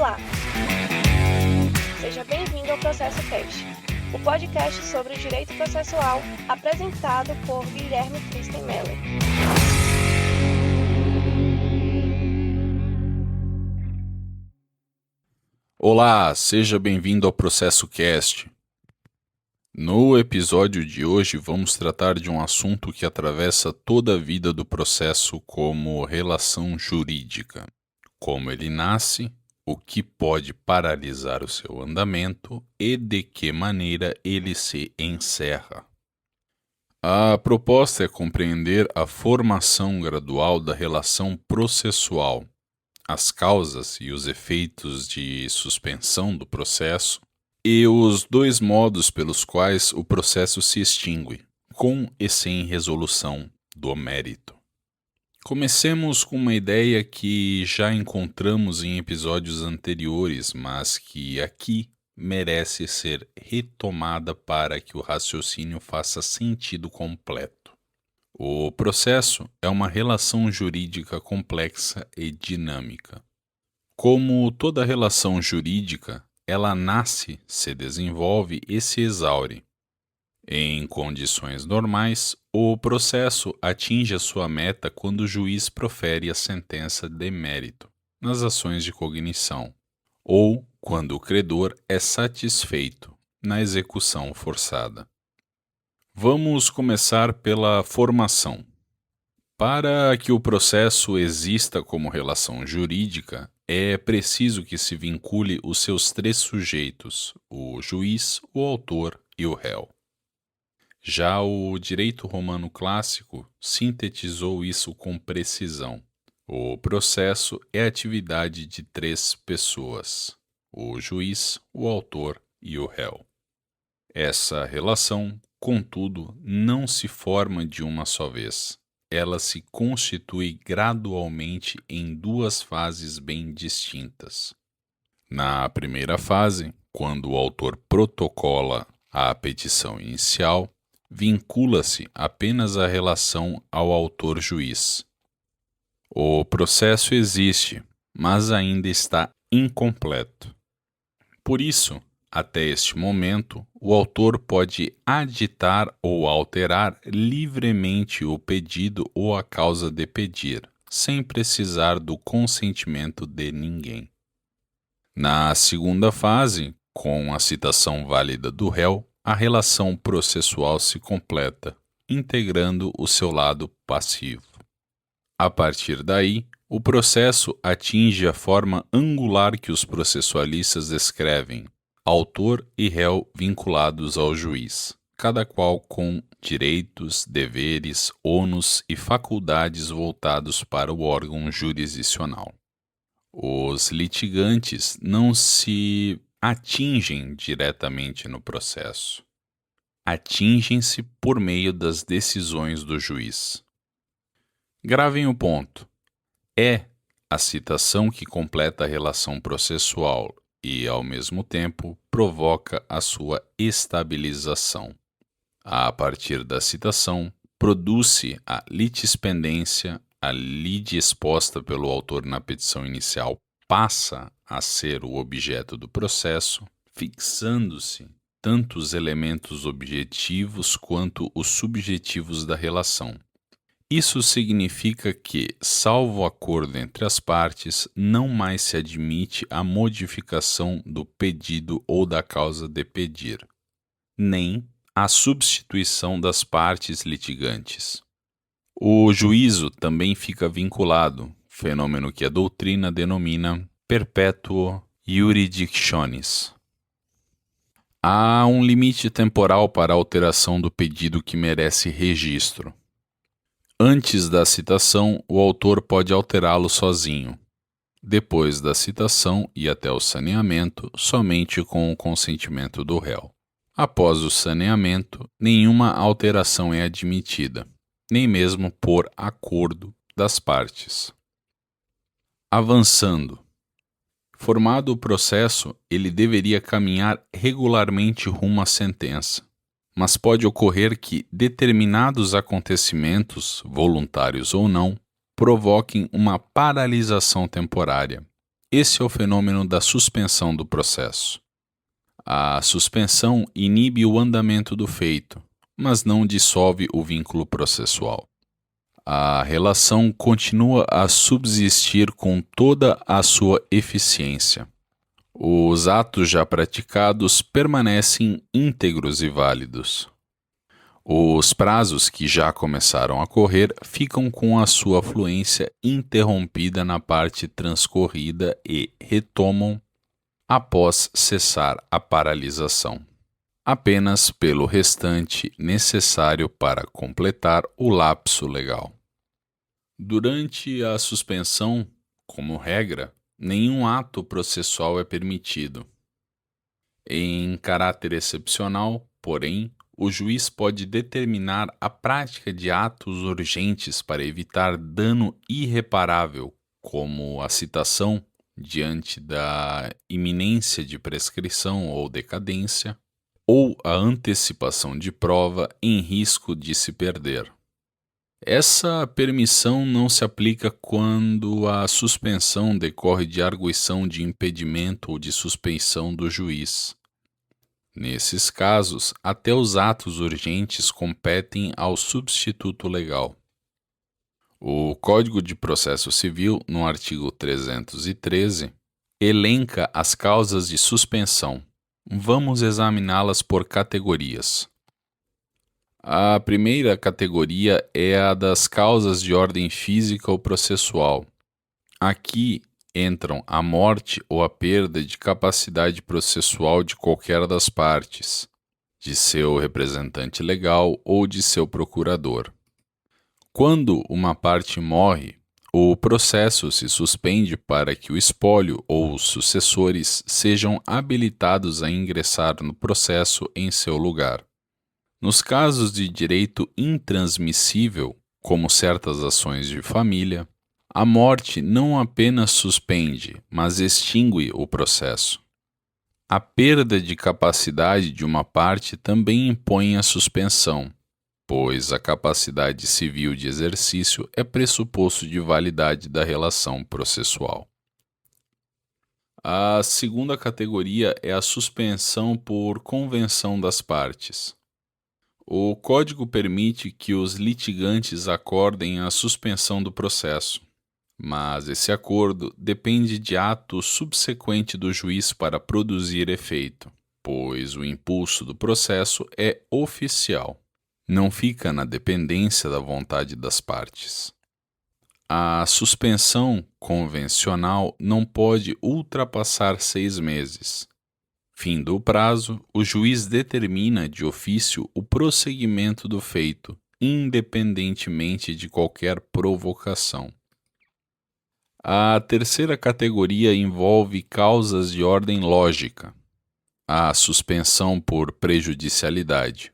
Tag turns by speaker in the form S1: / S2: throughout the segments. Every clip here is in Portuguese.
S1: Olá! Seja bem-vindo ao Processo Cast, o podcast sobre direito processual apresentado por Guilherme Kristen Meller.
S2: Olá, seja bem-vindo ao Processo Cast. No episódio de hoje vamos tratar de um assunto que atravessa toda a vida do processo como relação jurídica. Como ele nasce, o que pode paralisar o seu andamento e de que maneira ele se encerra. A proposta é compreender a formação gradual da relação processual, as causas e os efeitos de suspensão do processo e os dois modos pelos quais o processo se extingue, com e sem resolução do mérito. Comecemos com uma ideia que já encontramos em episódios anteriores, mas que aqui merece ser retomada para que o raciocínio faça sentido completo. O processo é uma relação jurídica complexa e dinâmica. Como toda relação jurídica, ela nasce, se desenvolve e se exaure. Em condições normais, o processo atinge a sua meta quando o juiz profere a sentença de mérito nas ações de cognição, ou quando o credor é satisfeito na execução forçada. Vamos começar pela formação. Para que o processo exista como relação jurídica, é preciso que se vincule os seus três sujeitos, o juiz, o autor e o réu. Já o direito romano clássico sintetizou isso com precisão. O processo é a atividade de três pessoas, o juiz, o autor e o réu. Essa relação, contudo, não se forma de uma só vez. Ela se constitui gradualmente em duas fases bem distintas. Na primeira fase, quando o autor protocola a petição inicial, vincula-se apenas a relação ao autor-juiz. O processo existe, mas ainda está incompleto. Por isso, até este momento, o autor pode aditar ou alterar livremente o pedido ou a causa de pedir, sem precisar do consentimento de ninguém. Na segunda fase, com a citação válida do réu, a relação processual se completa, integrando o seu lado passivo. A partir daí, o processo atinge a forma angular que os processualistas descrevem, autor e réu vinculados ao juiz, cada qual com direitos, deveres, ônus e faculdades voltados para o órgão jurisdicional. Os litigantes não se atingem diretamente no processo. Atingem-se por meio das decisões do juiz. Gravem o ponto. É a citação que completa a relação processual e, ao mesmo tempo, provoca a sua estabilização. A partir da citação, produz-se a litispendência, a lide exposta pelo autor na petição inicial passa a ser o objeto do processo, fixando-se tanto os elementos objetivos quanto os subjetivos da relação. Isso significa que, salvo acordo entre as partes, não mais se admite a modificação do pedido ou da causa de pedir, nem a substituição das partes litigantes. O juízo também fica vinculado, fenômeno que a doutrina denomina perpetuo jurisdictionis. Há um limite temporal para a alteração do pedido que merece registro. Antes da citação, o autor pode alterá-lo sozinho. Depois da citação e até o saneamento, somente com o consentimento do réu. Após o saneamento, nenhuma alteração é admitida, nem mesmo por acordo das partes. Avançando. Formado o processo, ele deveria caminhar regularmente rumo à sentença. Mas pode ocorrer que determinados acontecimentos, voluntários ou não, provoquem uma paralisação temporária, Esse é o fenômeno da suspensão do processo. A suspensão inibe o andamento do feito, mas não dissolve o vínculo processual. A relação continua a subsistir com toda a sua eficiência. Os atos já praticados permanecem íntegros e válidos. Os prazos que já começaram a correr ficam com a sua fluência interrompida na parte transcorrida e retomam após cessar a paralisação, apenas pelo restante necessário para completar o lapso legal. Durante a suspensão, como regra, nenhum ato processual é permitido. Em caráter excepcional, porém, o juiz pode determinar a prática de atos urgentes para evitar dano irreparável, como a citação diante da iminência de prescrição ou decadência, ou a antecipação de prova em risco de se perder. Essa permissão não se aplica quando a suspensão decorre de arguição de impedimento ou de suspeição do juiz. Nesses casos, até os atos urgentes competem ao substituto legal. O Código de Processo Civil, no artigo 313, elenca as causas de suspensão. Vamos examiná-las por categorias. A primeira categoria é a das causas de ordem física ou processual. Aqui entram a morte ou a perda de capacidade processual de qualquer das partes, de seu representante legal ou de seu procurador. Quando uma parte morre, o processo se suspende para que o espólio ou os sucessores sejam habilitados a ingressar no processo em seu lugar. Nos casos de direito intransmissível, como certas ações de família, a morte não apenas suspende, mas extingue o processo. A perda de capacidade de uma parte também impõe a suspensão, pois a capacidade civil de exercício é pressuposto de validade da relação processual. A segunda categoria é a suspensão por convenção das partes. O Código permite que os litigantes acordem a suspensão do processo, mas esse acordo depende de ato subsequente do juiz para produzir efeito, pois o impulso do processo é oficial, não fica na dependência da vontade das partes. A suspensão convencional não pode ultrapassar 6 meses. Findo o prazo, o juiz determina de ofício o prosseguimento do feito, independentemente de qualquer provocação. A terceira categoria envolve causas de ordem lógica. A suspensão por prejudicialidade.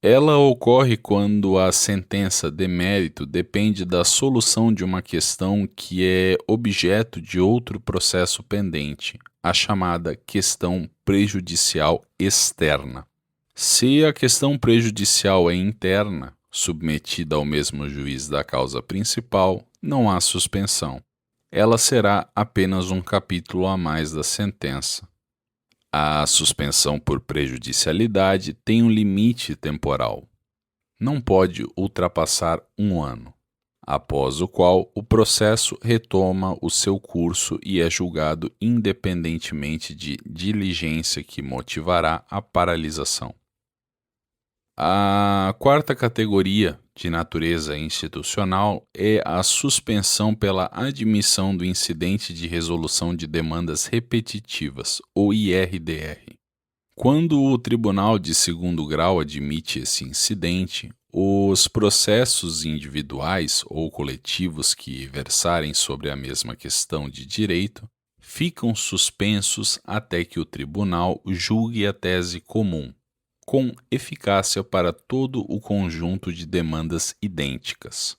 S2: Ela ocorre quando a sentença de mérito depende da solução de uma questão que é objeto de outro processo pendente, a chamada questão prejudicial externa. Se a questão prejudicial é interna, submetida ao mesmo juiz da causa principal, não há suspensão. Ela será apenas um capítulo a mais da sentença. A suspensão por prejudicialidade tem um limite temporal. Não pode ultrapassar 1 ano, após o qual o processo retoma o seu curso e é julgado independentemente de diligência que motivará a paralisação. A quarta categoria, de natureza institucional, é a suspensão pela admissão do incidente de resolução de demandas repetitivas, ou IRDR. Quando o Tribunal de Segundo Grau admite esse incidente, os processos individuais ou coletivos que versarem sobre a mesma questão de direito ficam suspensos até que o tribunal julgue a tese comum, com eficácia para todo o conjunto de demandas idênticas.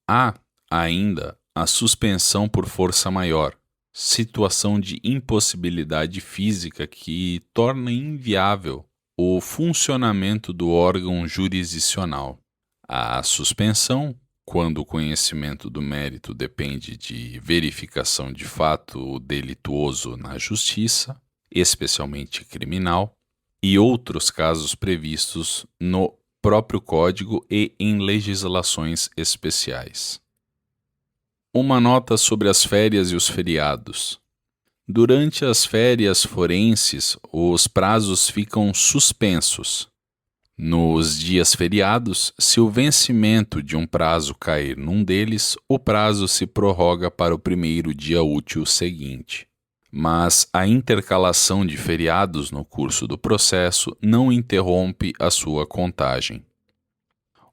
S2: Há, ainda, a suspensão por força maior, situação de impossibilidade física que torna inviável o funcionamento do órgão jurisdicional. A suspensão, quando o conhecimento do mérito depende de verificação de fato delituoso na justiça, especialmente criminal, e outros casos previstos no próprio Código e em legislações especiais. Uma nota sobre as férias e os feriados. Durante as férias forenses, os prazos ficam suspensos. Nos dias feriados, se o vencimento de um prazo cair num deles, o prazo se prorroga para o primeiro dia útil seguinte. Mas a intercalação de feriados no curso do processo não interrompe a sua contagem.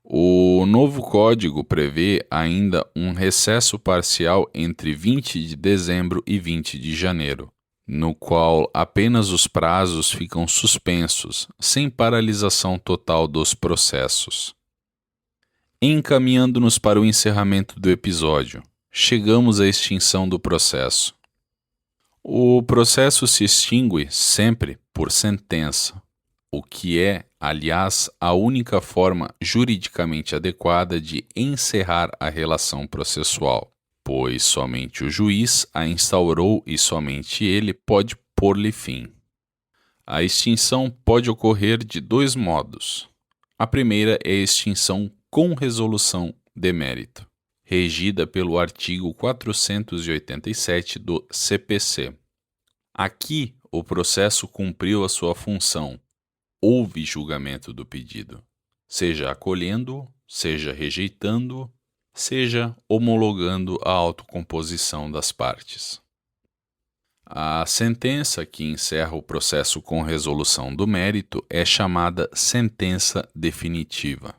S2: O novo código prevê ainda um recesso parcial entre 20 de dezembro e 20 de janeiro, no qual apenas os prazos ficam suspensos, sem paralisação total dos processos. Encaminhando-nos para o encerramento do episódio, chegamos à extinção do processo. O processo se extingue sempre por sentença, o que é, aliás, a única forma juridicamente adequada de encerrar a relação processual, pois somente o juiz a instaurou e somente ele pode pôr-lhe fim. A extinção pode ocorrer de dois modos. A primeira é a extinção com resolução de mérito, regida pelo artigo 487 do CPC. Aqui, o processo cumpriu a sua função. Houve julgamento do pedido, seja acolhendo-o, seja rejeitando-o, seja homologando a autocomposição das partes. A sentença que encerra o processo com resolução do mérito é chamada sentença definitiva.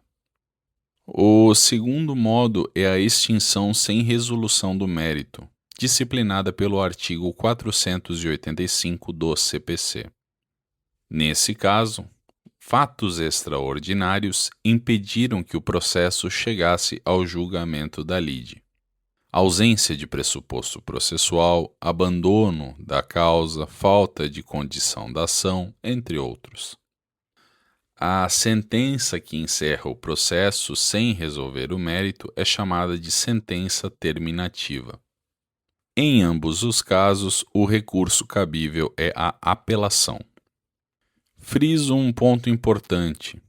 S2: O segundo modo é a extinção sem resolução do mérito, disciplinada pelo artigo 485 do CPC. Nesse caso, fatos extraordinários impediram que o processo chegasse ao julgamento da lide. Ausência de pressuposto processual, abandono da causa, falta de condição da ação, entre outros. A sentença que encerra o processo sem resolver o mérito é chamada de sentença terminativa. Em ambos os casos, o recurso cabível é a apelação. Friso um ponto importante.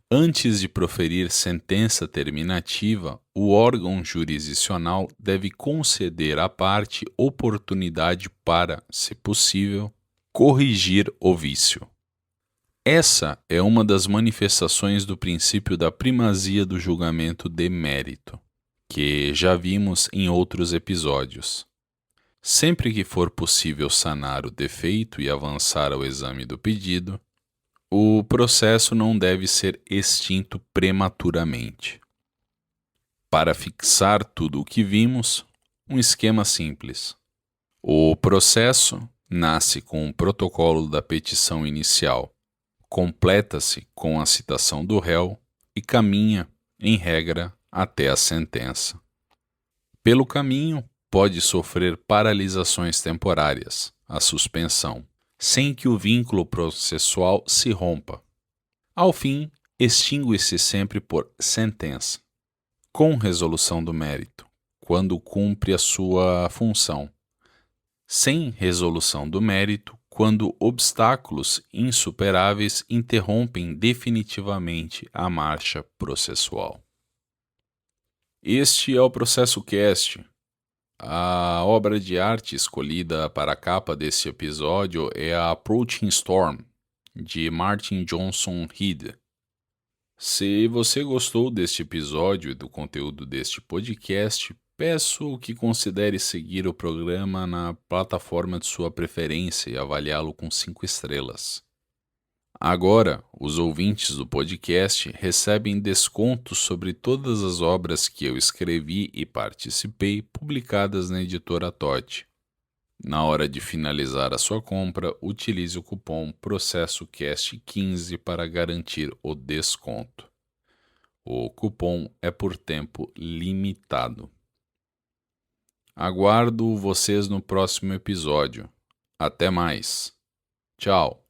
S2: Antes de proferir sentença terminativa, o órgão jurisdicional deve conceder à parte oportunidade para, se possível, corrigir o vício. Essa é uma das manifestações do princípio da primazia do julgamento de mérito, que já vimos em outros episódios. Sempre que for possível sanar o defeito e avançar ao exame do pedido, o processo não deve ser extinto prematuramente. Para fixar tudo o que vimos, um esquema simples. O processo nasce com o protocolo da petição inicial, completa-se com a citação do réu e caminha, em regra, até a sentença. Pelo caminho, pode sofrer paralisações temporárias, a suspensão, sem que o vínculo processual se rompa. Ao fim, extingue-se sempre por sentença, com resolução do mérito, quando cumpre a sua função, sem resolução do mérito, quando obstáculos insuperáveis interrompem definitivamente a marcha processual. Este é o Processo Cast. A obra de arte escolhida para a capa deste episódio é a Approaching Storm, de Martin Johnson Reed. Se você gostou deste episódio e do conteúdo deste podcast, peço que considere seguir o programa na plataforma de sua preferência e avaliá-lo com 5 estrelas. Agora, os ouvintes do podcast recebem descontos sobre todas as obras que eu escrevi e participei publicadas na editora Totti. Na hora de finalizar a sua compra, utilize o cupom PROCESSOCAST15 para garantir o desconto. O cupom é por tempo limitado. Aguardo vocês no próximo episódio. Até mais. Tchau.